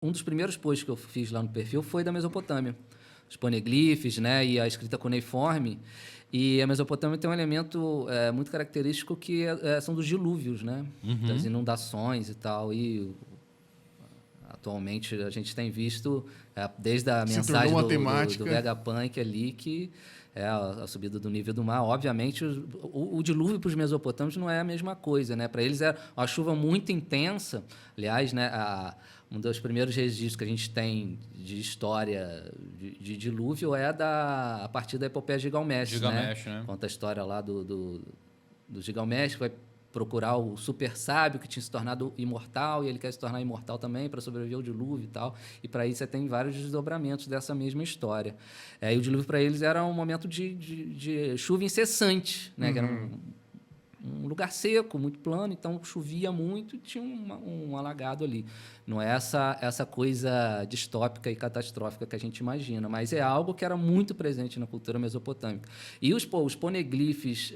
Um dos primeiros posts que eu fiz lá no perfil foi da Mesopotâmia. Os poneglyphs, né, e a escrita cuneiforme. E a Mesopotâmia tem um elemento muito característico que são dos dilúvios, né? Das inundações e tal. E atualmente a gente tem visto, desde a Se tornou mensagem uma do temática. Vegapunk ali, que é a subida do nível do mar. Obviamente, o dilúvio para os mesopotâmios não é a mesma coisa, né? Para eles é uma chuva muito intensa. Aliás, né, um dos primeiros registros que a gente tem de história de dilúvio é a partir da epopeia de Gilgamesh, Gilgamesh, né? Conta a história lá do Gilgamesh, que vai procurar o super sábio que tinha se tornado imortal, e ele quer se tornar imortal também para sobreviver ao dilúvio e tal. E para isso você tem vários desdobramentos dessa mesma história. E o dilúvio para eles era um momento de chuva incessante, né? Que era um lugar seco, muito plano, então chovia muito e tinha um alagado ali. Não é essa coisa distópica e catastrófica que a gente imagina, mas é algo que era muito presente na cultura mesopotâmica. E os poneglyphs,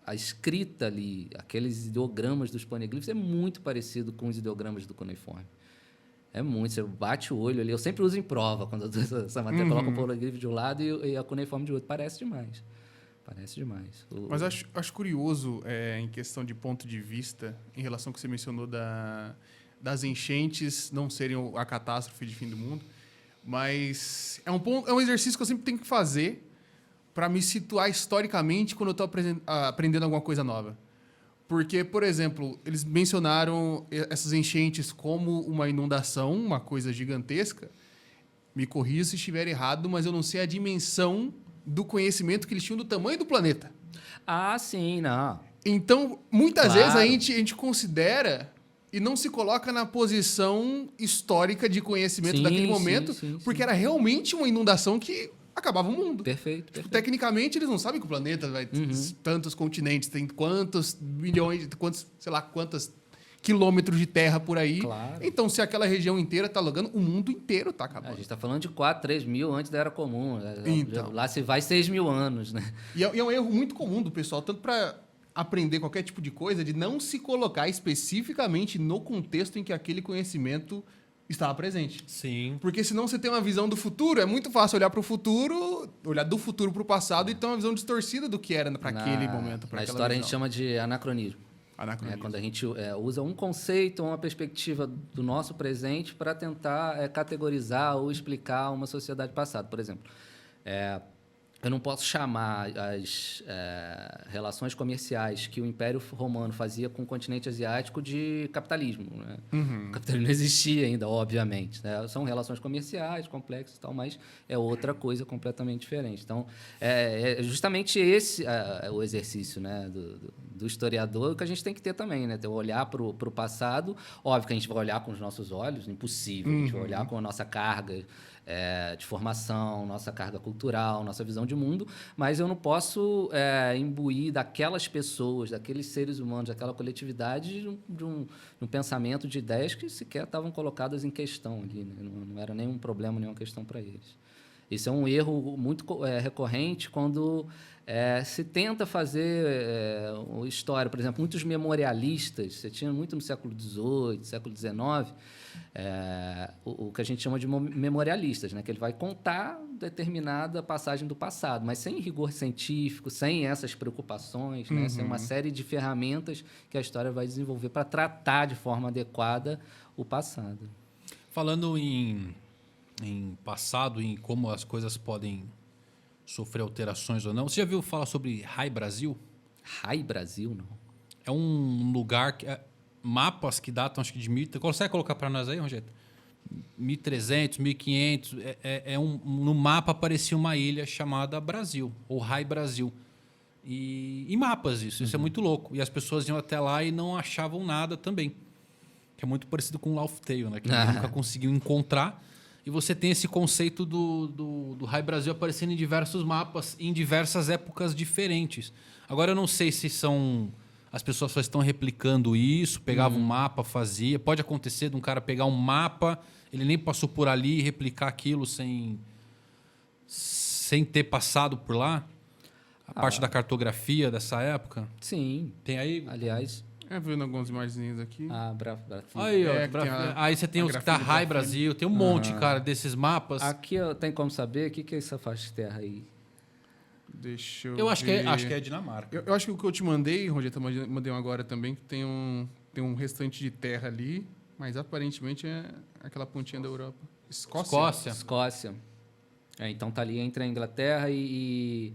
a escrita ali, aqueles ideogramas dos poneglyphs, é muito parecido com os ideogramas do cuneiforme. É muito, você bate o olho ali. Eu sempre uso em prova, quando eu uso essa matéria, coloco o poneglyph de um lado e a cuneiforme de outro. Parece demais. Parece demais. Mas acho curioso, em questão de ponto de vista, em relação ao que você mencionou das enchentes não serem a catástrofe de fim do mundo, mas é um exercício que eu sempre tenho que fazer para me situar historicamente quando eu estou aprendendo alguma coisa nova. Porque, por exemplo, eles mencionaram essas enchentes como uma inundação, uma coisa gigantesca. Me corrija se estiver errado, mas eu não sei a dimensão do conhecimento que eles tinham do tamanho do planeta. Ah, sim, não. Então, muitas Claro. vezes a gente considera e não se coloca na posição histórica de conhecimento Sim, daquele sim, momento, sim, porque sim. era realmente uma inundação que acabava o mundo. Perfeito. Tecnicamente, eles não sabem que o planeta vai ter tantos continentes, tem quantos milhões, quantos quilômetros de terra por aí. Claro. Então, se aquela região inteira está alagando, o mundo inteiro está A acabando. gente está falando de 4, 3 mil antes da Era Comum. Então. Lá se vai 6 mil anos, né? E é um erro muito comum do pessoal, tanto para aprender qualquer tipo de coisa, de não se colocar especificamente no contexto em que aquele conhecimento estava presente. Sim. Porque senão você tem uma visão do futuro, é muito fácil olhar para o futuro, olhar do futuro para o passado e ter uma visão distorcida do que era para aquele momento. Na história a gente chama de anacronismo. Anacronismo. Quando a gente usa um conceito ou uma perspectiva do nosso presente para tentar categorizar ou explicar uma sociedade passada. Por exemplo, eu não posso chamar as relações comerciais que o Império Romano fazia com o continente asiático de capitalismo, né? O capitalismo não existia ainda, obviamente, né? São relações comerciais complexas e tal, mas é outra coisa completamente diferente. Então, é justamente esse o exercício, né, do historiador que a gente tem que ter também, né? Olhar para o passado. Óbvio que a gente vai olhar com os nossos olhos, impossível. A gente vai olhar com a nossa carga de formação, nossa carga cultural, nossa visão de mundo, mas eu não posso imbuir daquelas pessoas, daqueles seres humanos, daquela coletividade de um pensamento de ideias que sequer estavam colocadas em questão ali, né? Não era nenhum problema, nenhuma questão para eles. Isso é um erro muito recorrente quando se tenta fazer história. Por exemplo, muitos memorialistas, você tinha muito no século XVIII, século XIX, o que a gente chama de memorialistas, né? Que ele vai contar determinada passagem do passado, mas sem rigor científico, sem essas preocupações, né? Sem uma série de ferramentas que a história vai desenvolver para tratar de forma adequada o passado. Falando em passado, em como as coisas podem sofrer alterações ou não, você já viu falar sobre Rai Brasil? Rai Brasil, não? É um lugar que... mapas que datam, acho que de... Consegue colocar para nós aí, Rogério? 1300, 1500. No mapa aparecia uma ilha chamada Brasil, ou Rai Brasil. E em mapas isso é muito louco. E as pessoas iam até lá e não achavam nada também. Que é muito parecido com o Laufey Tale, né? Que ninguém nunca conseguiu encontrar. E você tem esse conceito do Rai Brasil aparecendo em diversos mapas, em diversas épocas diferentes. Agora, eu não sei se as pessoas só estão replicando isso, pegava um mapa, fazia. Pode acontecer de um cara pegar um mapa, ele nem passou por ali e replicar aquilo sem ter passado por lá? A parte da cartografia dessa época? Sim. Tem aí? Aliás, Vendo algumas imagens aqui. Ah, Brafim. Aí, ó, que tem aí você tem a os que tá grafite Rai Brafim. Brasil, tem um monte, cara, desses mapas. Aqui ó, tem como saber o que é essa faixa de terra aí? Deixa eu Eu acho que, ver. acho que é Dinamarca. Eu acho que o que eu te mandei, Rogério, eu mandei um agora também, que tem um restante de terra ali, mas aparentemente é aquela pontinha da Europa. Escócia? Escócia. Então tá ali entre a Inglaterra e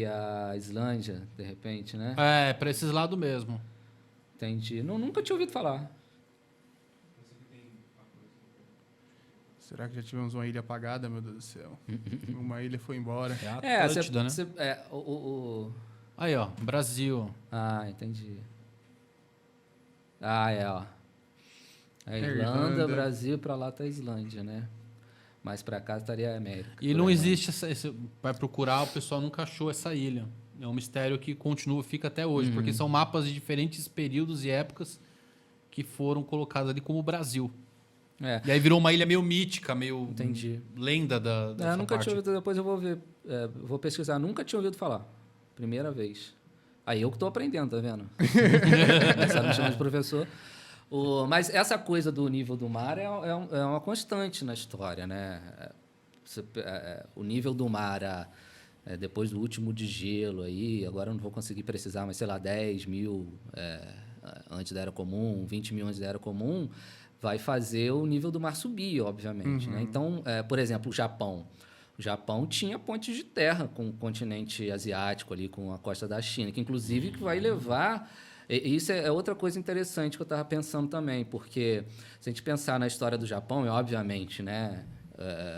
a Islândia, de repente, né? É, pra esses lados mesmo. Entendi. Nunca tinha ouvido falar. Será que já tivemos uma ilha apagada, meu Deus do céu? Uma ilha foi embora. É a Atlântida, né? Aí, Aí, ó, Brasil. Ah, entendi. Ah, ó. A Irlanda, Irlanda. Brasil, pra lá tá a Islândia, né? Mas pra cá estaria a América. E por não exemplo. existe vai procurar, o pessoal nunca achou essa ilha. É um mistério que continua, fica até hoje, porque são mapas de diferentes períodos e épocas que foram colocados ali como Brasil. É. E aí virou uma ilha meio mítica, meio Entendi. lenda dessa Nunca parte. tinha ouvido, depois eu vou ver, vou pesquisar. Nunca tinha ouvido falar. Primeira vez. Aí eu que tô aprendendo, tá vendo? Começaram me chamar de professor. Mas essa coisa do nível do mar é uma constante na história, né? O nível do mar, depois do último de gelo aí, agora eu não vou conseguir precisar, mas sei lá, 10 mil antes da Era Comum, 20 mil antes da Era Comum, vai fazer o nível do mar subir, obviamente. Né? Então, por exemplo, o Japão. O Japão tinha pontes de terra com o continente asiático ali, com a costa da China, que inclusive que vai levar... E isso é outra coisa interessante que eu estava pensando também, porque se a gente pensar na história do Japão, obviamente, né,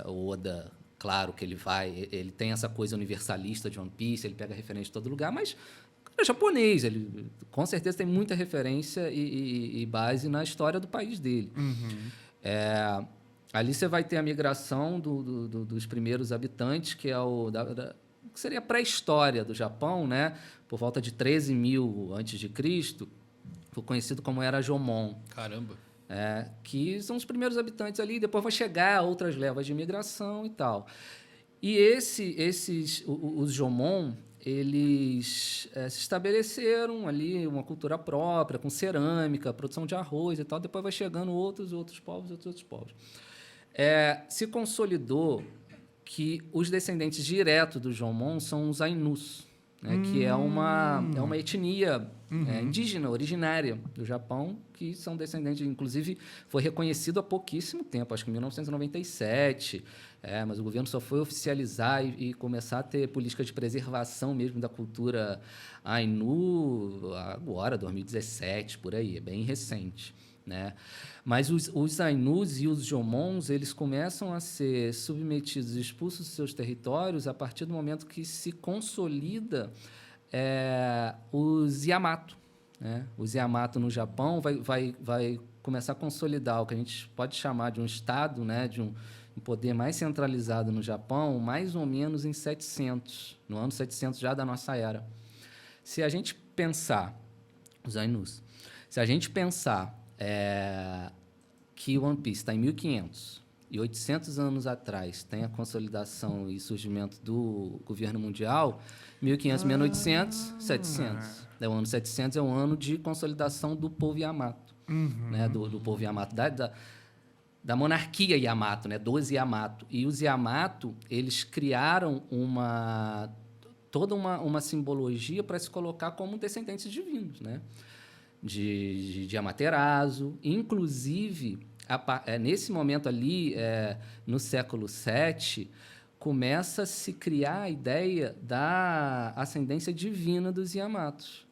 o Oda, claro que ele tem essa coisa universalista de One Piece, ele pega referência de todo lugar, mas é japonês, ele com certeza tem muita referência e base na história do país dele. Ali você vai ter a migração dos primeiros habitantes, que é que seria a pré-história do Japão, né? Por volta de 13 mil antes de Cristo, foi conhecido como Era Jomon. Caramba. Que são os primeiros habitantes ali, depois vai chegar outras levas de imigração e tal. E os Jomon, eles se estabeleceram ali uma cultura própria, com cerâmica, produção de arroz e tal, depois vai chegando outros povos. Se consolidou que os descendentes diretos do Jomon são os Ainus, né, que é uma etnia indígena, originária do Japão, que são descendentes, inclusive foi reconhecido há pouquíssimo tempo, acho que em 1997, mas o governo só foi oficializar e começar a ter política de preservação mesmo da cultura Ainu agora, 2017, por aí, é bem recente. Né? Mas os Ainus e os Jomons, eles começam a ser submetidos e expulsos dos seus territórios a partir do momento que se consolida os Yamato. Né? Os Yamato no Japão vai começar a consolidar o que a gente pode chamar de um Estado, né? De um poder mais centralizado no Japão, mais ou menos em 700, no ano 700 já da nossa era. Se a gente pensar, os Ainus, se a gente pensar que o One Piece está em 1500 e 800 anos atrás tem a consolidação e surgimento do governo mundial, 1500, 1800, 700. O ano 700 é o ano de consolidação do povo Yamato, né? do povo Yamato, da monarquia Yamato, né? Dos Yamato. E os Yamato, eles criaram toda uma simbologia para se colocar como descendentes divinos, né? De Amaterasu. Inclusive, nesse momento ali, no século VII, começa a se criar a ideia da ascendência divina dos Yamatos.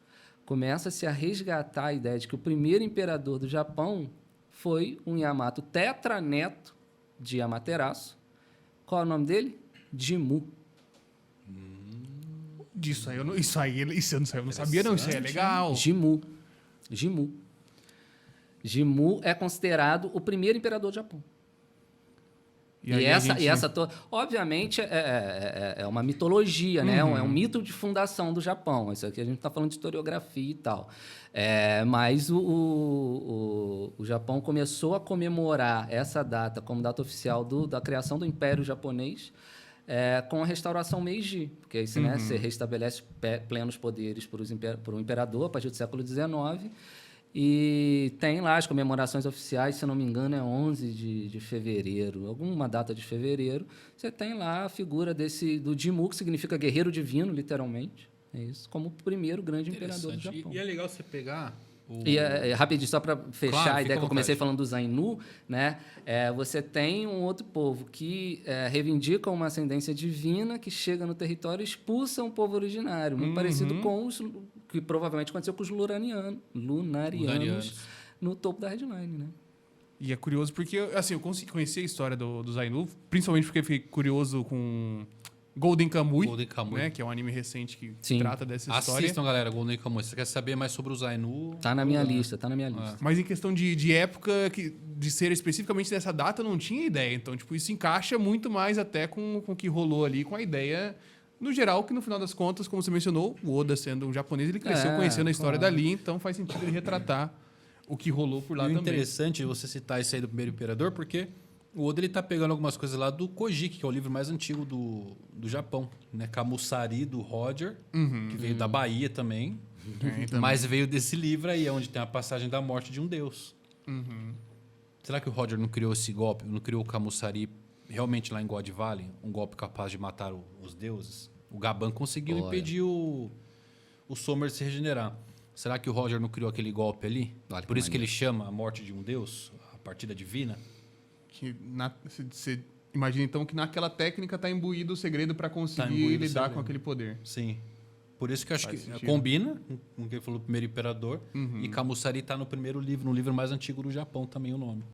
Começa-se a resgatar a ideia de que o primeiro imperador do Japão foi um Yamato tetraneto de Amaterasu. Qual é o nome dele? Jimmu. Isso eu não sabia, não. Isso aí é legal. Jimmu. Jimmu é considerado o primeiro imperador do Japão. Obviamente, é uma mitologia, né? É um mito de fundação do Japão. Isso aqui a gente está falando de historiografia e tal. Mas o Japão começou a comemorar essa data como data oficial da criação do Império Japonês com a restauração Meiji, porque aí né, você restabelece plenos poderes para o imperador a partir do século XIX. E tem lá as comemorações oficiais, se não me engano, é 11 de fevereiro, alguma data de fevereiro. Você tem lá a figura do Jimmu, que significa guerreiro divino, literalmente. É isso, como o primeiro grande imperador do Japão. E é legal você pegar... E rapidinho, só para fechar Claro, a fica ideia à que eu comecei vontade. falando do Ainu, né? Você tem um outro povo que reivindica uma ascendência divina, que chega no território e expulsa um povo originário, muito parecido com os que provavelmente aconteceu com os lunarianos no topo da Redline, né? E é curioso porque, assim, eu consegui conhecer a história dos Ainu, principalmente porque eu fiquei curioso com Golden Kamuy, Golden Kamuy. né? Que é um anime recente que Sim. trata dessa história. Assistam, galera, Golden Kamuy. Se você quer saber mais sobre os Ainu... Tá na minha lista, tá na minha lista. Mas em questão de época, de ser especificamente dessa data, eu não tinha ideia. Então, tipo, isso encaixa muito mais até com o que rolou ali, com a ideia, no geral, que no final das contas, como você mencionou, o Oda sendo um japonês, ele cresceu conhecendo a história claro. dali, então faz sentido ele retratar o que rolou por lá E o também. interessante você citar isso aí do primeiro imperador, porque o Oda ele tá pegando algumas coisas lá do Kojiki, que é o livro mais antigo do Japão, né? Kamusari, do Roger, que veio da Bahia também, mas veio desse livro aí, onde tem a passagem da morte de um deus. Será que o Roger não criou esse golpe, não criou o Kamusari realmente lá em God Valley, um golpe capaz de matar os deuses? O Gaban conseguiu impedir o Sommer de se regenerar. Será que o Roger não criou aquele golpe ali? Olha que Por isso que ele maneiro. chama a morte de um deus, a partida divina? Você imagina, então, que naquela técnica está imbuído o segredo para conseguir imbuído o lidar segredo. com aquele poder. Sim. Por isso que eu acho Faz que sentido. combina com o que ele falou, o primeiro imperador. E Kamusari está no primeiro livro, no livro mais antigo do Japão também o nome.